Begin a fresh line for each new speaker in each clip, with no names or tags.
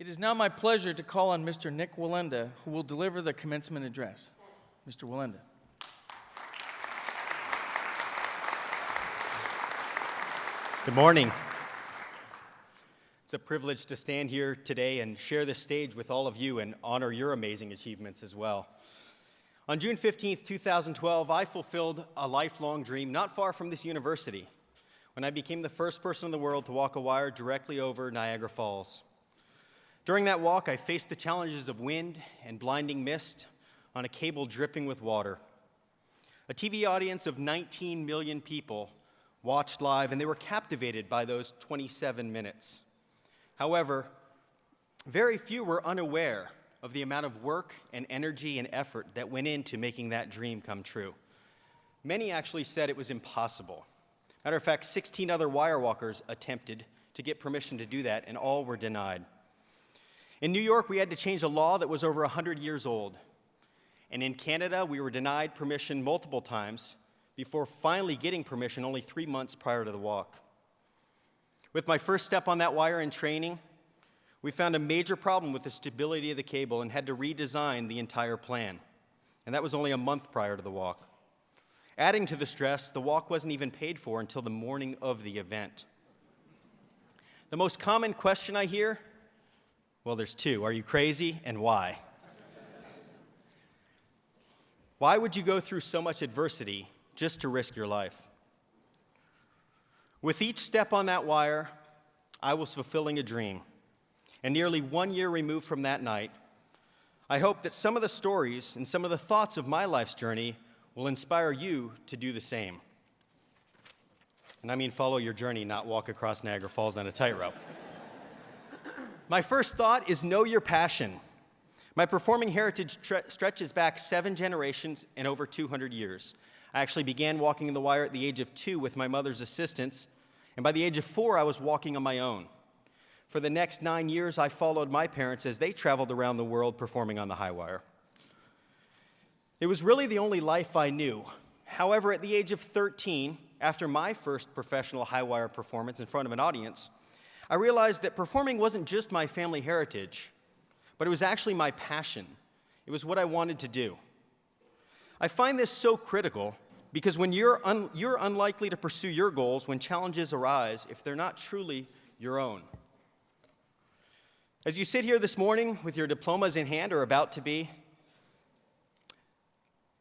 It is now my pleasure to call on Mr. Nik Wallenda, who will deliver the commencement address. Mr. Wallenda.
Good morning. It's a privilege to stand here today and share this stage with all of you and honor your amazing achievements as well. On June 15th, 2012, I fulfilled a lifelong dream not far from this university when I became the first person in the world to walk a wire directly over Niagara Falls. During that walk, I faced the challenges of wind and blinding mist on a cable dripping with water. A TV audience of 19 million people watched live, and they were captivated by those 27 minutes. However, very few were unaware of the amount of work and energy and effort that went into making that dream come true. Many actually said it was impossible. Matter of fact, 16 other wire walkers attempted to get permission to do that, and all were denied. In New York, we had to change a law that was over 100 years old. And in Canada, we were denied permission multiple times before finally getting permission only 3 months prior to the walk. With my first step on that wire in training, we found a major problem with the stability of the cable and had to redesign the entire plan. And that was only a month prior to the walk. Adding to the stress, the walk wasn't even paid for until the morning of the event. The most common question I hear, well, there's two. Are you crazy, and why? Why would you go through so much adversity just to risk your life? With each step on that wire, I was fulfilling a dream. And nearly 1 year removed from that night, I hope that some of the stories and some of the thoughts of my life's journey will inspire you to do the same. And I mean follow your journey, not walk across Niagara Falls on a tightrope. My first thought is know your passion. My performing heritage stretches back 7 generations and over 200 years. I actually began walking the wire at the age of 2 with my mother's assistance, and by the age of 4, I was walking on my own. For the next 9 years, I followed my parents as they traveled around the world performing on the highwire. It was really the only life I knew. However, at the age of 13, after my first professional highwire performance in front of an audience, I realized that performing wasn't just my family heritage, but it was actually my passion. It was what I wanted to do. I find this so critical because when you're unlikely to pursue your goals when challenges arise if they're not truly your own. As you sit here this morning with your diplomas in hand or about to be,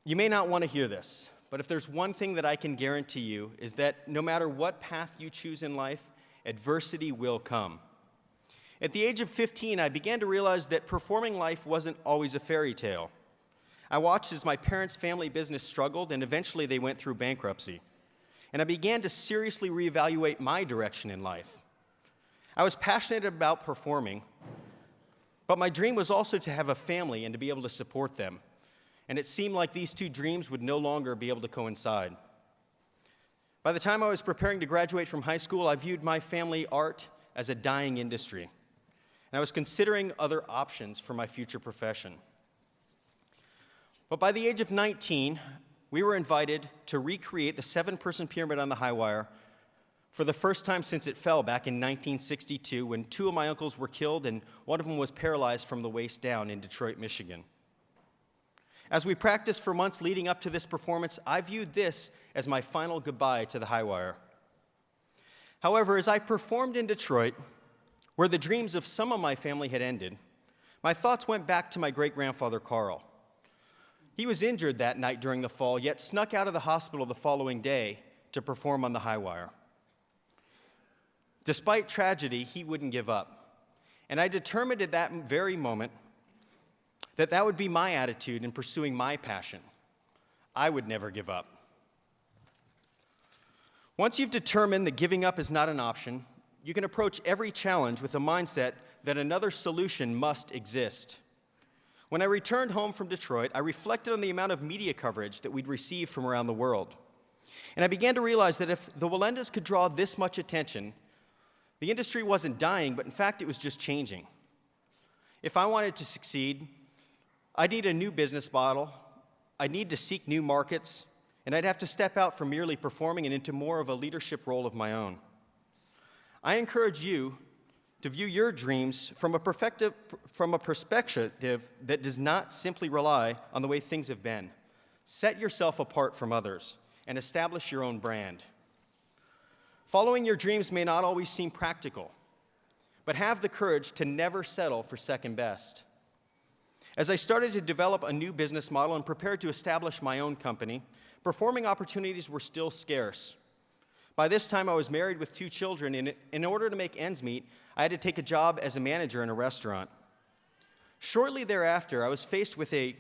you may not want to hear this, but if there's one thing that I can guarantee you is that no matter what path you choose in life, adversity will come. At the age of 15, I began to realize that performing life wasn't always a fairy tale. I watched as my parents' family business struggled, and eventually they went through bankruptcy. And I began to seriously reevaluate my direction in life. I was passionate about performing, but my dream was also to have a family and to be able to support them. And it seemed like these two dreams would no longer be able to coincide. By the time I was preparing to graduate from high school, I viewed my family art as a dying industry. And I was considering other options for my future profession. But by the age of 19, we were invited to recreate the 7-person pyramid on the highwire for the first time since it fell back in 1962 when 2 of my uncles were killed and one of them was paralyzed from the waist down in Detroit, Michigan. As we practiced for months leading up to this performance, I viewed this as my final goodbye to the highwire. However, as I performed in Detroit, where the dreams of some of my family had ended, my thoughts went back to my great-grandfather, Karl. He was injured that night during the fall, yet snuck out of the hospital the following day to perform on the highwire. Despite tragedy, he wouldn't give up. And I determined at that very moment that would be my attitude in pursuing my passion. I would never give up. Once you've determined that giving up is not an option, you can approach every challenge with a mindset that another solution must exist. When I returned home from Detroit, I reflected on the amount of media coverage that we'd received from around the world. And I began to realize that if the Wallendas could draw this much attention, the industry wasn't dying, but in fact it was just changing. If I wanted to succeed, I'd need a new business model, I'd need to seek new markets, and I'd have to step out from merely performing and into more of a leadership role of my own. I encourage you to view your dreams from a perspective that does not simply rely on the way things have been. Set yourself apart from others and establish your own brand. Following your dreams may not always seem practical, but have the courage to never settle for second best. As I started to develop a new business model and prepared to establish my own company, performing opportunities were still scarce. By this time, I was married with 2 children, and in order to make ends meet, I had to take a job as a manager in a restaurant. Shortly thereafter, I was faced with a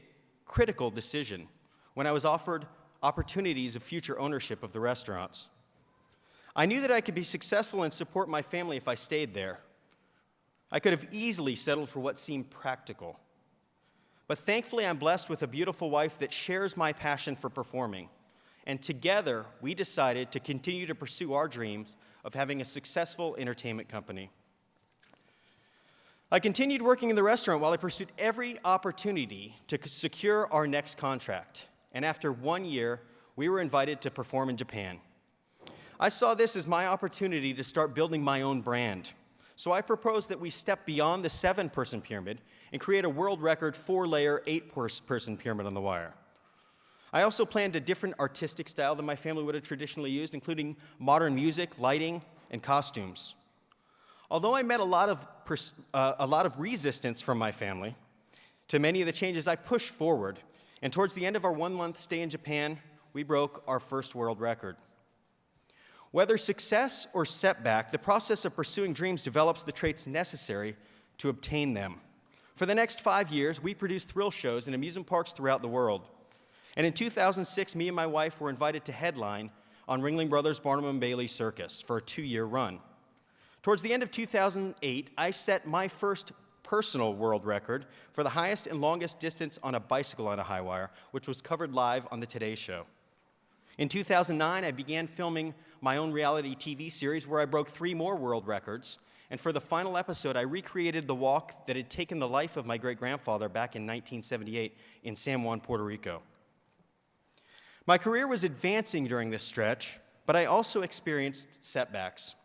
critical decision when I was offered opportunities of future ownership of the restaurants. I knew that I could be successful and support my family if I stayed there. I could have easily settled for what seemed practical. But thankfully, I'm blessed with a beautiful wife that shares my passion for performing. And together, we decided to continue to pursue our dreams of having a successful entertainment company. I continued working in the restaurant while I pursued every opportunity to secure our next contract. And after 1 year, we were invited to perform in Japan. I saw this as my opportunity to start building my own brand. So I proposed that we step beyond the 7-person pyramid and create a world record 4-layer, 8-person pyramid on the wire. I also planned a different artistic style than my family would have traditionally used, including modern music, lighting, and costumes. Although I met a lot of resistance from my family to many of the changes, I pushed forward. And towards the end of our 1-month stay in Japan, we broke our first world record. Whether success or setback, the process of pursuing dreams develops the traits necessary to obtain them. For the next 5 years, we produced thrill shows in amusement parks throughout the world. And in 2006, me and my wife were invited to headline on Ringling Brothers' Barnum & Bailey Circus for a 2-year run. Towards the end of 2008, I set my first personal world record for the highest and longest distance on a bicycle on a highwire, which was covered live on the Today Show. In 2009, I began filming my own reality TV series where I broke 3 more world records. And for the final episode, I recreated the walk that had taken the life of my great-grandfather back in 1978 in San Juan, Puerto Rico. My career was advancing during this stretch, but I also experienced setbacks.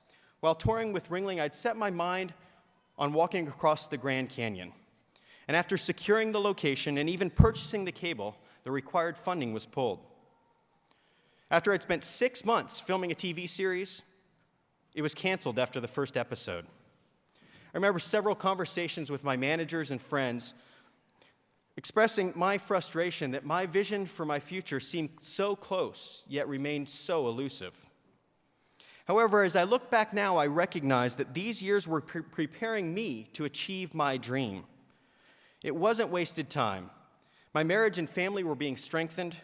While touring with Ringling, I'd set my mind on walking across the Grand Canyon. And after securing the location and even purchasing the cable, the required funding was pulled. After I'd spent 6 months filming a TV series, it was canceled after the first episode. I remember several conversations with my managers and friends expressing my frustration that my vision for my future seemed so close, yet remained so elusive. However, as I look back now, I recognize that these years were preparing me to achieve my dream. It wasn't wasted time. My marriage and family were being strengthened.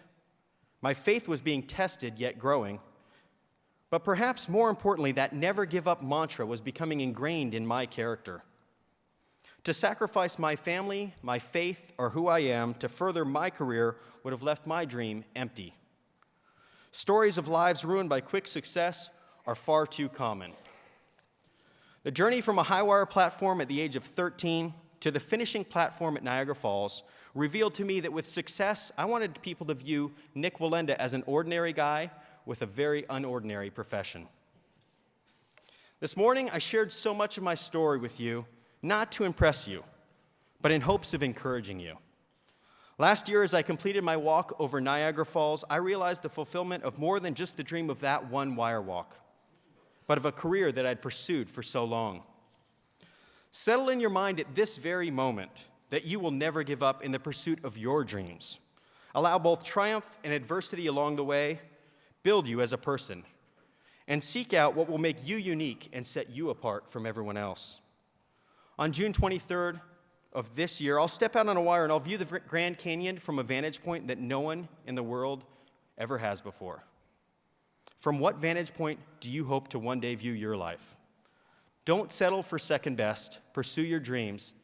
My faith was being tested, yet growing. But perhaps more importantly, that never give up mantra was becoming ingrained in my character. To sacrifice my family, my faith, or who I am to further my career would have left my dream empty. Stories of lives ruined by quick success are far too common. The journey from a highwire platform at the age of 13 to the finishing platform at Niagara Falls revealed to me that with success, I wanted people to view Nik Wallenda as an ordinary guy with a very unordinary profession. This morning, I shared so much of my story with you, not to impress you, but in hopes of encouraging you. Last year, as I completed my walk over Niagara Falls, I realized the fulfillment of more than just the dream of that one wire walk, but of a career that I'd pursued for so long. Settle in your mind at this very moment that you will never give up in the pursuit of your dreams. Allow both triumph and adversity along the way build you as a person, and seek out what will make you unique and set you apart from everyone else. On June 23rd of this year, I'll step out on a wire and I'll view the Grand Canyon from a vantage point that no one in the world ever has before. From what vantage point do you hope to one day view your life? Don't settle for second best, pursue your dreams,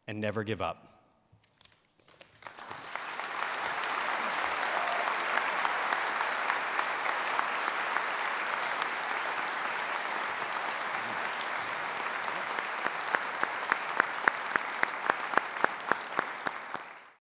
and never give up.